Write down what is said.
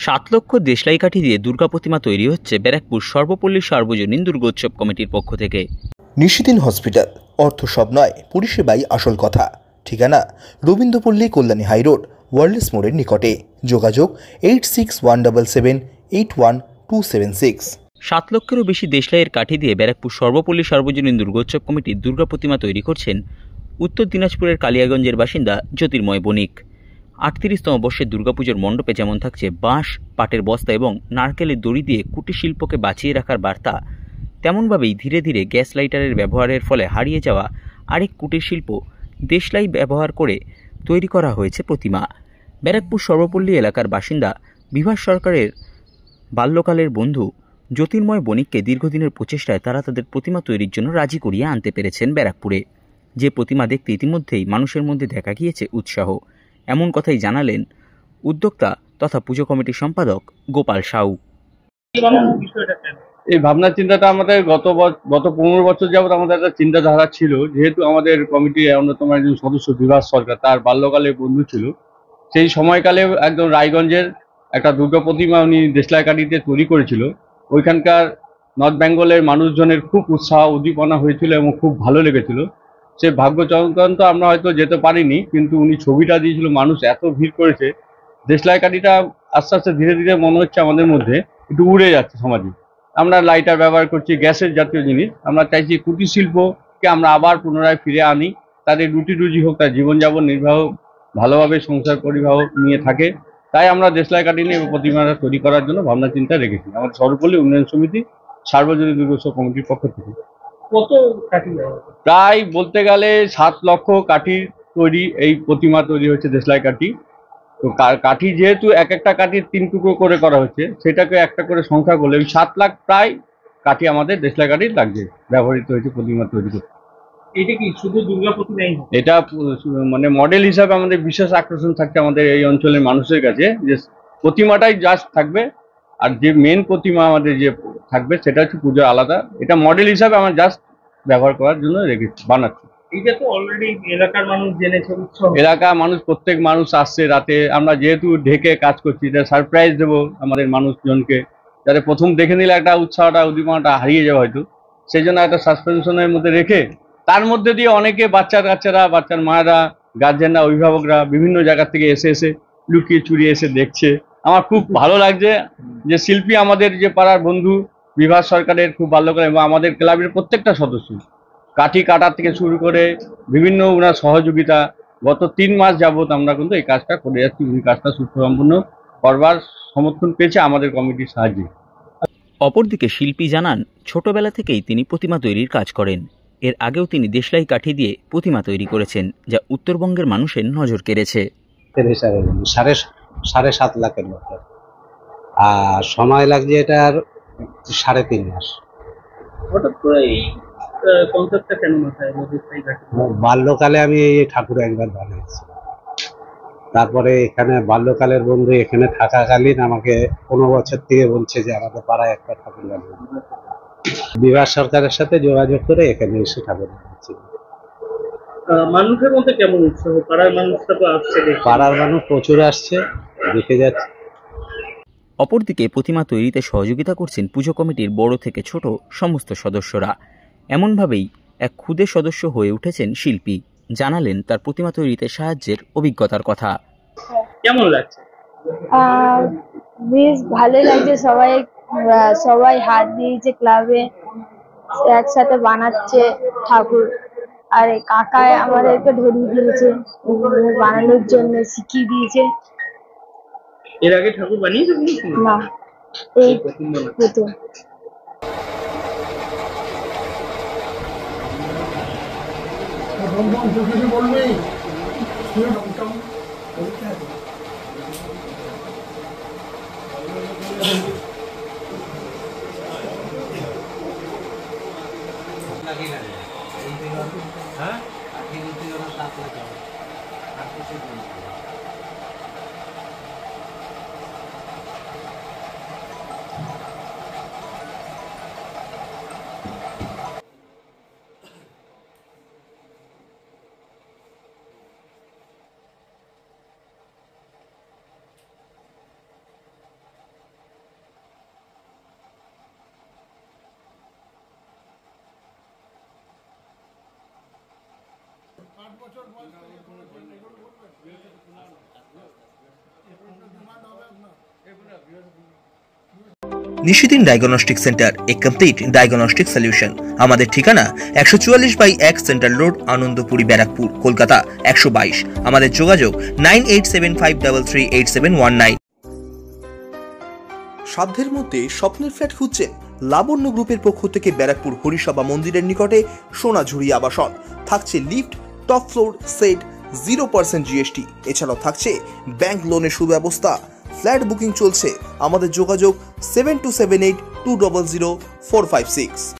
7 লক্ষ দেশলাই কাঠি দিয়ে দুর্গা প্রতিমা তৈরি হচ্ছে ব্যারাকপুর সর্বপল্লী সার্বজনীন দুর্গোৎসব কমিটির পক্ষ থেকে। নিশিদিন হসপিটাল, অর্থ সব নয়, পরিষেবাই আসল কথা। ঠিকানা রবীন্দ্রপল্লী, কল্যাণী হাইরোড, ওয়ার্ল্ডস মোড়ের নিকটে। যোগাযোগ 8617781276। 7 লক্ষেরও বেশি দেশলাইয়ের কাঠি দিয়ে ব্যারাকপুর সর্বপল্লী সার্বজনীন দুর্গোৎসব কমিটির দুর্গা প্রতিমা তৈরি করছেন উত্তর দিনাজপুরের কালিয়াগঞ্জের বাসিন্দা জ্যোতির্ময় বণিক। 38তম বর্ষের দুর্গাপুজোর মণ্ডপে যেমন থাকছে বাঁশ, পাটের বস্তা এবং নারকেলের দড়ি দিয়ে কুটির শিল্পকে বাঁচিয়ে রাখার বার্তা, তেমনভাবেই ধীরে ধীরে গ্যাস লাইটারের ব্যবহারের ফলে হারিয়ে যাওয়া আরেক কুটির শিল্প দেশলাই ব্যবহার করে তৈরি করা হয়েছে প্রতিমা। ব্যারাকপুর সর্বপল্লী এলাকার বাসিন্দা বিভাস সরকারের বাল্যকালের বন্ধু জ্যোতির্ময় বণিককে দীর্ঘদিনের প্রচেষ্টায় তারা তাদের প্রতিমা তৈরির জন্য রাজি করিয়ে আনতে পেরেছেন ব্যারাকপুরে। যে প্রতিমা দেখতে ইতিমধ্যেই মানুষের মধ্যে দেখা গিয়েছে উৎসাহ, এমন কথাই জানালেন উদ্যোক্তা তথা পুজো কমিটির সম্পাদক গোপাল সাউ। এই ভাবনা চিন্তাটা আমাদের গত 15 বছর যাবত আমাদের একটা চিন্তাধারা ছিল। যেহেতু আমাদের কমিটির অন্যতম একজন সদস্য বিভাস সরকার, তার বাল্যকালে বন্ধু ছিল। সেই সময়কালে একদম রায়গঞ্জের একটা দুর্গা প্রতিমা উনি দেশলাই কাঠিতে তৈরি করেছিল। ওইখানকার নর্থ বেঙ্গলের মানুষজনের খুব উৎসাহ উদ্দীপনা হয়েছিল এবং খুব ভালো লেগেছিল। সে ভাগ্যচক্রান্ত আমরা হয়তো যেতে পারিনি, কিন্তু উনি ছবিটা দিয়েছিল, মানুষ এত ভিড় করেছে। দেশলাই কাঠিটা আস্তে আস্তে ধীরে ধীরে মনে হচ্ছে আমাদের মধ্যে একটু উড়ে যাচ্ছে সমাজে। আমরা লাইটার ব্যবহার করছি, গ্যাসের জাতীয় জিনিস। আমরা চাইছি কুটির শিল্পকে আমরা আবার পুনরায় ফিরে আনি, তাদের রুটি রুজি হোক, তার জীবনযাপন নির্বাহ ভালোভাবে সংসার পরিবাহ নিয়ে থাকে। তাই আমরা দেশলাই কাঠি নিয়ে প্রতিমাটা তৈরি করার জন্য ভাবনা চিন্তা রেখেছি আমাদের সর্বপল্লী উন্নয়ন সমিতি সার্বজনীন দুর্গোৎসব কমিটির পক্ষ থেকে। কত কাঠি? প্রায় বলতে গেলে 7 লক্ষ কাঠির তৈরি এই প্রতিমা তৈরি হচ্ছে দেশলাই কাঠি। তো কাঠি যেহেতু এক একটা কাঠির 3 টুকরো করে করা হচ্ছে, সেটাকে একটা করে সংখ্যা করলে ওই 7 লাখ প্রায় কাঠি আমাদের দেশলাই কাঠি লাগছে, ব্যবহৃত হয়েছে প্রতিমা তৈরি করতে। এটা কি শুধু দুর্গা প্রতিমাই? এটা মানে মডেল হিসাবে আমাদের বিশেষ আকর্ষণ থাকছে আমাদের এই অঞ্চলের মানুষের কাছে, যে প্রতিমাটাই জাস্ট থাকবে, আর যে মেন প্রতিমা আমাদের যে থাকবে সেটা হচ্ছে পুজোর আলাদা। এটা মডেল হিসাবে আমরা জাস্ট ব্যবহার করার জন্য রেখেছি, বানাচ্ছি। এটা তো অলরেডি এলাকার মানুষ জেনেছে, এলাকার মানুষ, প্রত্যেক মানুষ আসছে রাতে। আমরা যেহেতু ঢেকে কাজ করছি, এটা সারপ্রাইজ দেবো আমাদের মানুষজনকে, যাতে প্রথম দেখে নিলে একটা উৎসাহটা উদ্দীপনাটা হারিয়ে যাবে হয়তো, সেই জন্য একটা সাসপেনশনের মধ্যে রেখে তার মধ্যে দিয়ে অনেকে বাচ্চারা, বাচ্চার মায়েরা, গার্জেনরা, অভিভাবকরা বিভিন্ন জায়গা থেকে এসে লুকিয়ে চুরিয়ে এসে দেখছে। আমার খুব ভালো লাগছে যে শিল্পী আমাদের যে পাড়ার বন্ধু বিভাস সরকারের খুব বাল্যকাল, এবং আমাদের ক্লাবের প্রত্যেকটা সদস্য কাঠি কাটার থেকে শুরু করে বিভিন্ন ওনার সহযোগিতা, গত 3 মাস যাবত আমরা কিন্তু এই কাজটা করে যাচ্ছি। উনি কাজটা সুস্থ সম্পূর্ণ করবার সমর্থন পেয়েছে আমাদের কমিটির সাহায্যে। অপরদিকে শিল্পী জানান, ছোটবেলা থেকেই তিনি প্রতিমা তৈরির কাজ করেন। এর আগেও তিনি দেশলাই কাঠি দিয়ে প্রতিমা তৈরি করেছেন, যা উত্তরবঙ্গের মানুষের নজর কেড়েছে। 7.5 লাখের মতো, আর সময় লাগছে এটার 3.5 মাস। হঠাৎ করে এই কনসেপ্টটা কেন মাথায় এলো? বাল্যকালে আমি এই ঠাকুর একবার বানিয়েছি, তারপরে এখানে বাল্যকালের বন্ধু এখানে থাকাকালীন আমাকে 15 বছর থেকে বলছে যে আমাদের পাড়ায় একটা ঠাকুর বানিয়ে। বিভাস সরকারের সাথে যোগাযোগ করে এখানে এসে ঠাকুর বানিয়েছি। মানুষের মধ্যে কেমন উৎসাহ? পাড়ার মানুষটা তো আসছে, পাড়ার মানুষ প্রচুর আসছে, দেখে যাচ্ছে। অপরদিকে প্রতিমা তৈরিতে সহযোগিতা করছেন পুজো কমিটির বড় থেকে ছোট সমস্ত সদস্যরা। এমনভাবেই এক ক্ষুদে সদস্য হয়ে উঠেছেন শিল্পী। জানালেন তার প্রতিমা তৈরিতে সাহায্যের অভিজ্ঞতার কথা। কেমন লাগছে? বেশ ভালোই লাগছে। সবাই হাত দিয়েছে, ক্লাবে একসাথে বানাচ্ছে ঠাকুর। আর কাকায় আমাদেরকে ধরিয়ে দিয়েছে, বানানোর জন্য শিখিয়ে দিয়েছে। এর আগে ঠাকুর বানিয়েছে না, এই প্রথম। নিশিদিন ডায়াগনস্টিক সেন্টার, এ কমপ্লিট ডায়াগনস্টিক সলিউশন। আমাদের ঠিকানা 144/1 সেন্ট্রাল রোড, আনন্দপুরি, ব্যারাকপুর, কলকাতা 122। আমাদের যোগাযোগ 9875338719। সাধ্যের মধ্যে স্বপ্নের ফ্ল্যাট খুঁজছেন? লাবণ্য গ্রুপের পক্ষ থেকে ব্যারাকপুর হরিসভা মন্দিরের নিকটে সোনাঝুরি আবাসন। থাকছে lift, top floor, set, 0% GST. এছাড়াও থাকছে ব্যাংক লোনের সুব্যবস্থা। ফ্ল্যাট বুকিং চলছে। আমাদের যোগাযোগ 7278200456।